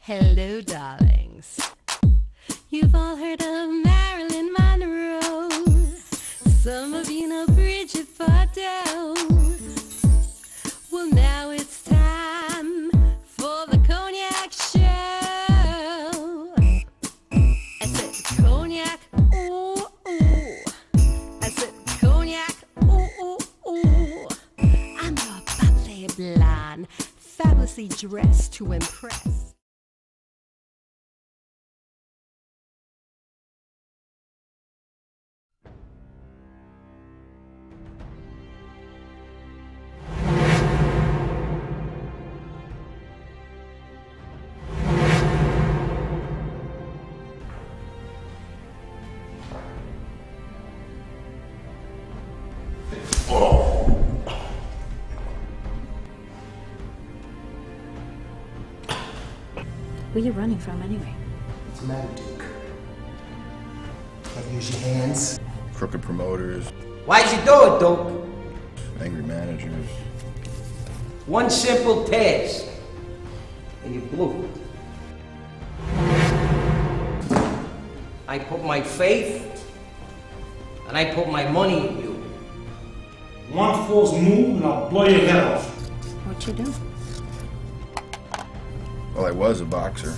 Hello, darlings. You've all heard of Marilyn Monroe. Some of you know Bridget Bardot. Well, now it's time for the Cognac Show. I said cognac, ooh, ooh. I said cognac, ooh, ooh, ooh. I'm your bubbly blonde, fabulously dressed to impress. Where are you running from, anyway? What's the matter, Duke? Can't use your hands? Crooked promoters. Why'd you do it, Duke? Angry managers. One simple task, and you blew it. I put my faith, and I put my money in you. One false move, and I'll blow your head off. What'd you do? Well, I was a boxer.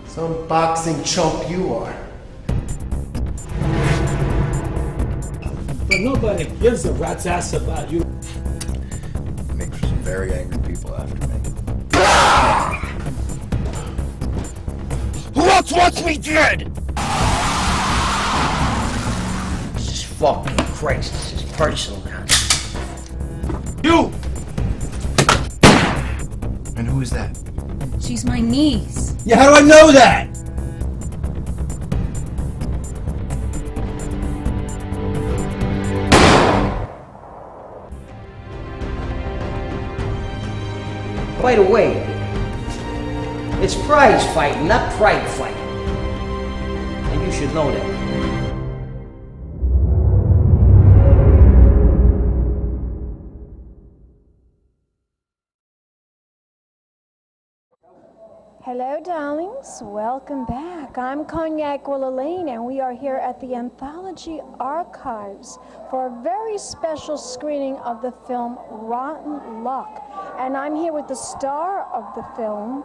Some boxing chump you are. But nobody gives a rat's ass about you. Makes for some very angry people after me. Who else wants me dead? Jesus fucking Christ, this is personal now. You! And who is that? She's my niece. Yeah, how do I know that? By the way, it's prize fighting, not pride fighting. And you should know that. Hello, darlings. Welcome back. I'm Cognac Wellerlane, and we are here at the Anthology Archives for a very special screening of the film Rotten Luck. And I'm here with the star of the film.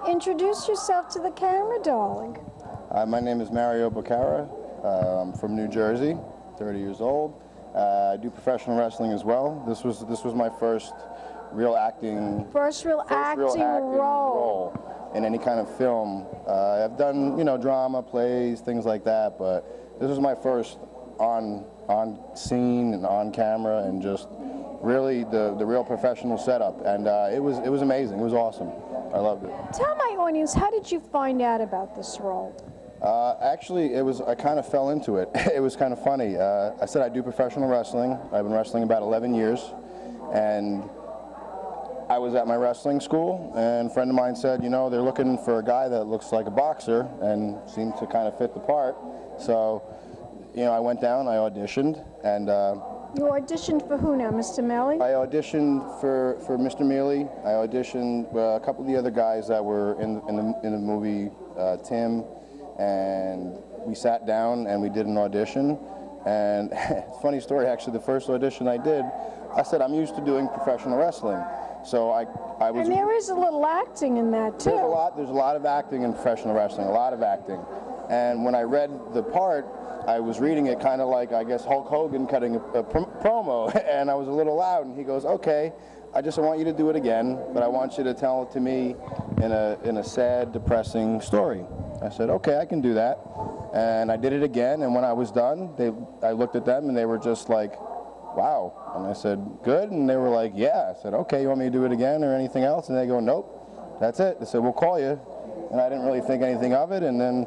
Introduce yourself to the camera, darling. My name is Mario Bokara. I'm from New Jersey, 30 years old. I do professional wrestling as well. This was my first real acting. First real acting role in any kind of film. I've done, drama, plays, things like that, but this was my first on scene and on camera, and just really the real professional setup, and it was amazing. It was awesome. I loved it. Tell my audience, how did you find out about this role? Actually, I kind of fell into it. It was kind of funny. I said I do professional wrestling. I've been wrestling about 11 years, and I was at my wrestling school, and a friend of mine said, they're looking for a guy that looks like a boxer and seemed to kind of fit the part. So, I went down, I auditioned, and you auditioned for who now, Mr. Meli? I auditioned for Mr. Meli. I auditioned a couple of the other guys that were in the movie, Tim, and we sat down and we did an audition. And funny story, actually, the first audition I did, I said I'm used to doing professional wrestling. So I was. And there is a little acting in that too. There's a lot of acting in professional wrestling, a lot of acting. And when I read the part, I was reading it kind of like, I guess, Hulk Hogan cutting a promo, and I was a little loud. And he goes, "Okay, I want you to do it again, but I want you to tell it to me in a sad, depressing story." I said, "Okay, I can do that." And I did it again. And when I was done, I looked at them, and they were just like, "Wow." And I said, "Good?" And they were like, "Yeah." I said, "Okay, you want me to do it again or anything else?" And they go, "Nope, that's it." They said, "We'll call you." And I didn't really think anything of it. And then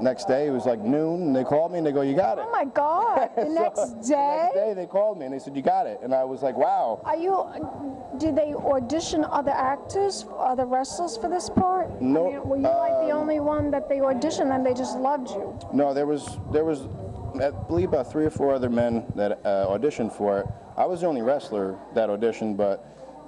next day, it was like noon, and they called me and they go, "You got it." Oh my God! The next day? The next day, they called me and they said, "You got it." And I was like, "Wow." Did they audition other actors, other wrestlers for this part? No. I mean, were you like the only one that they auditioned and they just loved you? No, there was I believe about 3 or 4 other men that auditioned for it. I was the only wrestler that auditioned, but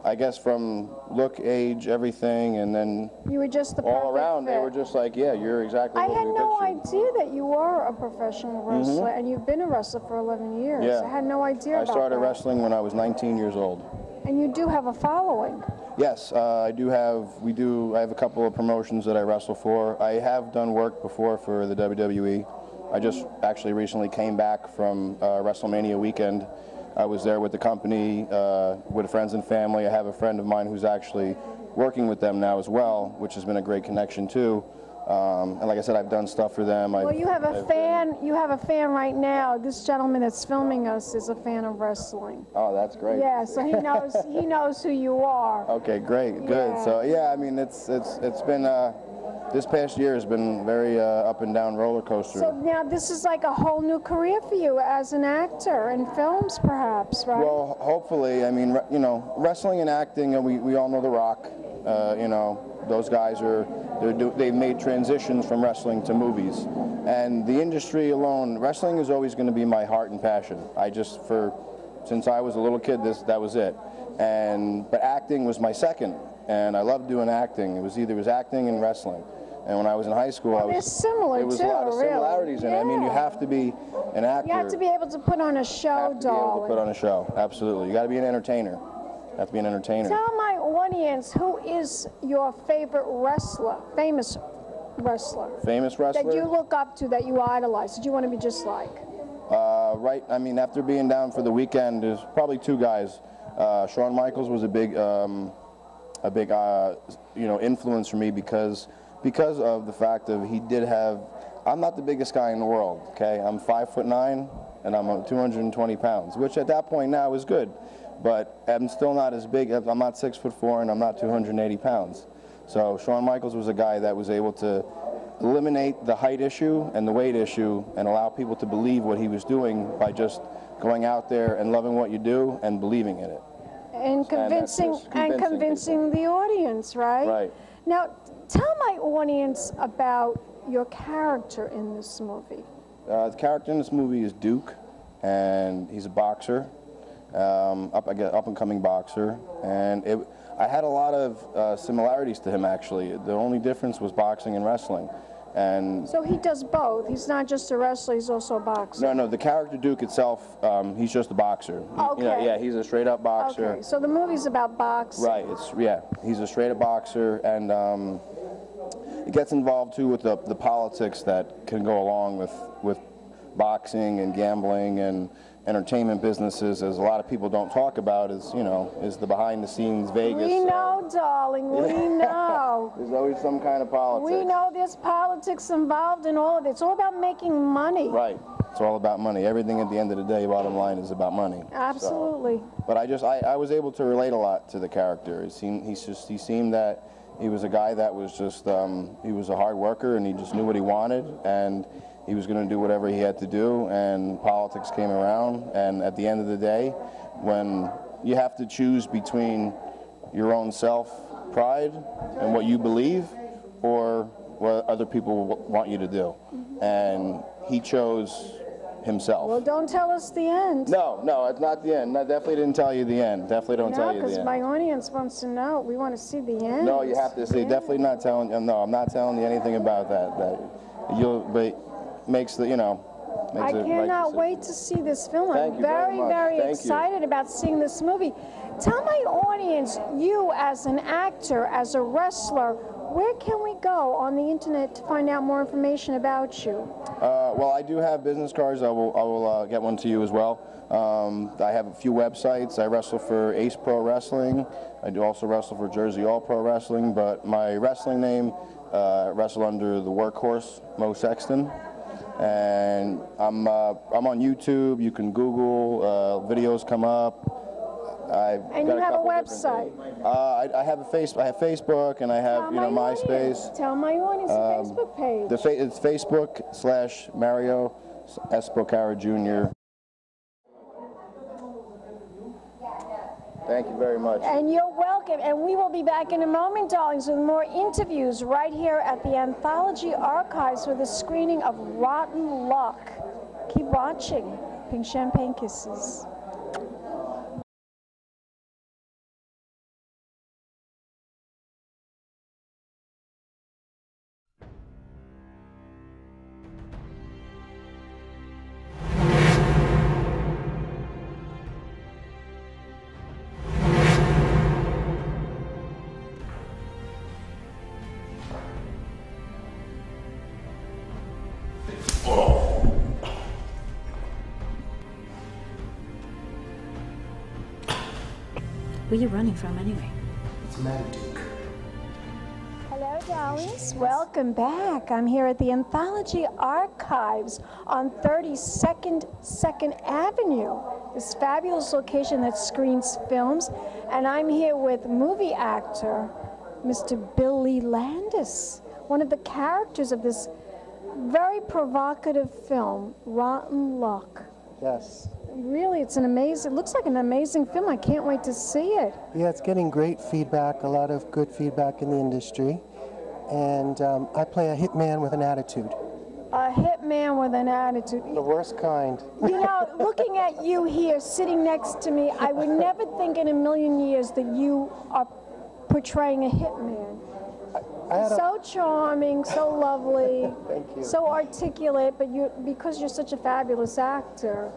I guess from look, age, everything, and then You were just the all perfect around, fit. they were just like, yeah, you're exactly I what had we no pictured. idea that you were a professional wrestler, and you've been a wrestler for 11 years. Yeah. I had no idea I about started that. wrestling when I was 19 years old. And you do have a following. Yes, I have a couple of promotions that I wrestle for. I have done work before for the WWE. I just actually recently came back from WrestleMania weekend. I was there with the company, with friends and family. I have a friend of mine who's actually working with them now as well, which has been a great connection too. And like I said, I've done stuff for them. Well, you have a fan. You have a fan right now. This gentleman that's filming us is a fan of wrestling. Oh, that's great. Yeah, so he knows he knows who you are. Okay, great, good. Yeah. So yeah, I mean, it's been this past year has been very up and down roller coaster. So now this is like a whole new career for you as an actor in films, perhaps, right? Well, hopefully. I mean, you know, wrestling and acting. We all know The Rock. You know, those guys they've made transitions from wrestling to movies, and the industry alone, wrestling is always going to be my heart and passion. Since I was a little kid, that was it. But acting was my second, and I loved doing acting. It was acting and wrestling. And when I was in high school, they're similar there was too, a lot of similarities in it. I mean, you Yeah. have to be an actor. You have to be able to put on a show, have to be able to darling. put on a show. Absolutely. You got to be an entertainer. You have to be an entertainer. Tell my audience, who is your favorite wrestler, famous wrestler? Famous wrestler? That you look up to, that you idolize, that you want to be just like? Right. I mean, after being down for the weekend, there's probably two guys. Shawn Michaels was a big influence for me because of the fact of he did have. I'm not the biggest guy in the world. Okay, I'm 5'9" and I'm 220 pounds, which at that point now is good. But I'm still not as big. I'm not 6'4" and I'm not 280 pounds. So Shawn Michaels was a guy that was able to eliminate the height issue and the weight issue and allow people to believe what he was doing by just going out there and loving what you do and believing in it. And convincing the audience, right? Right. Now, tell my audience about your character in this movie. The character in this movie is Duke, and he's a boxer, up and coming boxer, and I had a lot of similarities to him actually. The only difference was boxing and wrestling. And so he does both. He's not just a wrestler, he's also a boxer. No, the character Duke itself, he's just a boxer. Okay. You know, yeah, he's a straight up boxer. Okay, so the movie's about boxing. Right, he's a straight up boxer, and it gets involved too with the politics that can go along with boxing and gambling and entertainment businesses, as a lot of people don't talk about, is the behind the scenes Vegas. We know, darling, we know. There's always some kind of politics. We know there's politics involved in all of it. It's all about making money. Right. It's all about money. Everything at the end of the day, bottom line, is about money. Absolutely. So, but I was able to relate a lot to the character. He seemed that he was a guy that was just, he was a hard worker, and he just knew what he wanted, and he was going to do whatever he had to do, and politics came around, and at the end of the day, when you have to choose between your own self-pride and what you believe, or what other people want you to do, and he chose himself. Well, don't tell us the end. No, it's not the end. I definitely didn't tell you the end. Definitely don't tell you the end. No, because my audience wants to know. We want to see the end. No, you have to see. Yeah. Definitely not telling. No, I'm not telling you anything about that. But makes the I cannot wait to see this film. I'm very excited about seeing this movie. Tell my audience, you as an actor, as a wrestler, where can we go on the internet to find out more information about you? Well, I do have business cards. I will get one to you as well. I have a few websites. I wrestle for Ace Pro Wrestling. I do also wrestle for Jersey All Pro Wrestling, but my wrestling name, wrestle under the Workhorse, Mo Sexton. And I'm on YouTube. You can Google, videos come up. And you have a website. I have Facebook, and I have MySpace. Tell my audience the Facebook page. It's Facebook/Mario S. Bokara Jr. Thank you very much. And you're welcome. And we will be back in a moment, darlings, with more interviews right here at the Anthology Archives for the screening of Rotten Luck. Keep watching. Pink Champagne Kisses. Where are you running from anyway? What's the matter, Duke? Hello, darlings. Welcome back. I'm here at the Anthology Archives on 32nd 2nd Avenue, this fabulous location that screens films. And I'm here with movie actor, Mr. Billy Lanndis, one of the characters of this very provocative film, Rotten Luck. Yes. Really, it looks like an amazing film. I can't wait to see it. Yeah, it's getting great feedback, a lot of good feedback in the industry. And I play a hitman with an attitude. A hitman with an attitude. The worst kind. You know, looking at you here, sitting next to me, I would never think in a million years that you are portraying a hitman. So charming, so lovely, Thank you. so articulate, but because you're such a fabulous actor,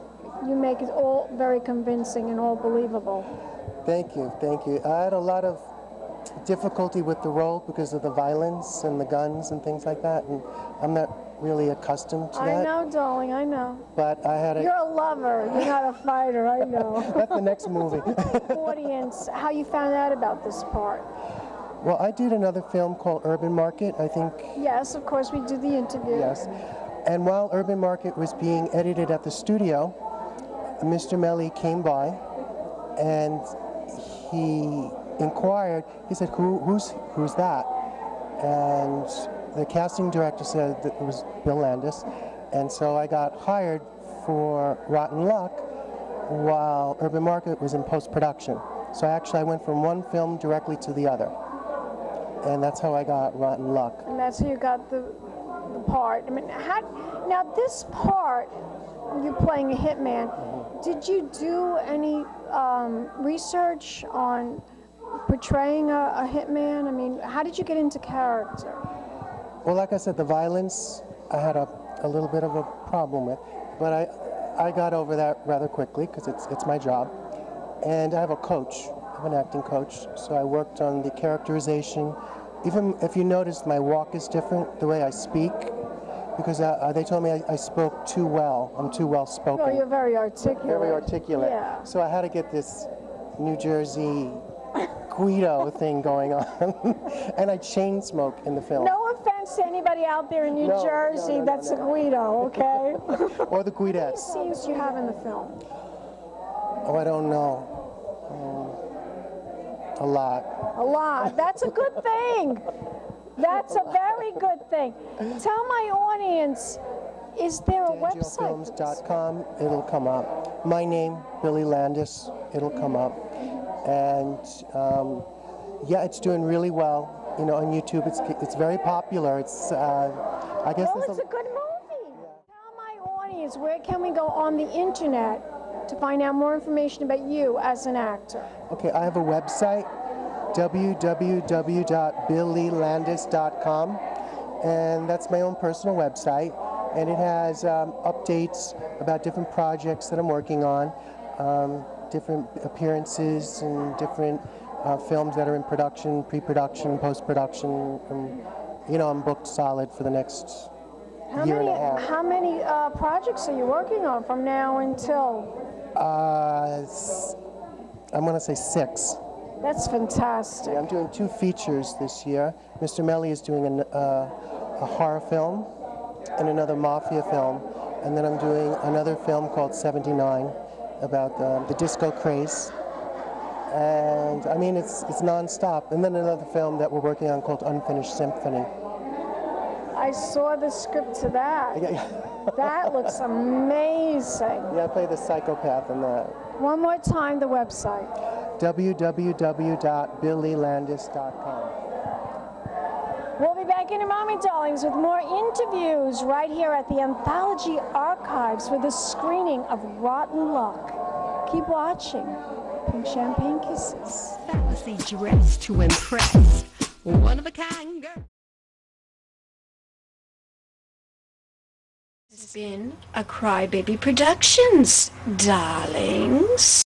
you make it all very convincing and all believable. Thank you, thank you. I had a lot of difficulty with the role because of the violence and the guns and things like that, and I'm not really accustomed to that. I know, darling, I know. But I had You're a lover, you're not a fighter, I know. That's the next movie. Audience, how you found out about this part? Well, I did another film called Urban Market, I think. Yes, of course, we did the interview. Yes. And while Urban Market was being edited at the studio, Mr. Meli came by and he inquired, he said, who's that? And the casting director said that it was Bill Lanndis. And so I got hired for Rotten Luck while Urban Market was in post-production. So I went from one film directly to the other. And that's how I got Rotten Luck. And that's how you got the part. I mean, now this part, you playing a hitman, did you do any research on portraying a hitman? I mean, how did you get into character? Well, like I said, the violence I had a little bit of a problem with, but I got over that rather quickly because it's my job. And I have a coach, I have an acting coach, so I worked on the characterization. Even if you notice, my walk is different, the way I speak, because they told me I spoke too well. I'm too well spoken. Well, you're very articulate. Very articulate. Yeah. So I had to get this New Jersey Guido thing going on. And I chain smoke in the film. No offense to anybody out there in New Jersey that's a Guido, okay? Or the How many Guidettes. scenes do you have in the film? Oh, I don't know. A lot. A lot. That's a good thing. That's a very good thing. Tell my audience, is there a website? DangioFilms.com, it'll come up. My name, Billy Lanndis, it'll come up. And yeah, it's doing really well. You know, on YouTube, it's very popular. It's I guess. Well, it's a good movie. Yeah. Tell my audience, where can we go on the internet to find out more information about you as an actor? Okay, I have a website, www.billylandis.com, and that's my own personal website, and it has updates about different projects that I'm working on, different appearances and different films that are in production, pre-production, post-production, and you know, I'm booked solid for the next year and a half. How many projects are you working on from now until? I'm going to say 6. That's fantastic. I'm doing 2 features this year. Mr. Meli is doing a horror film and another mafia film, and then I'm doing another film called 79 about the disco craze. And I mean, it's non-stop. And then another film that we're working on called Unfinished Symphony. I saw the script to that. That looks amazing. Yeah, I play the psychopath in that. One more time, the website. www.billylandis.com. We'll be back in a moment, darlings, with more interviews right here at the Anthology Archives for the screening of Rotten Luck. Keep watching. Pink champagne kisses. Fancy dress to impress. One of a kind girl. It's been a Crybaby Productions, darlings.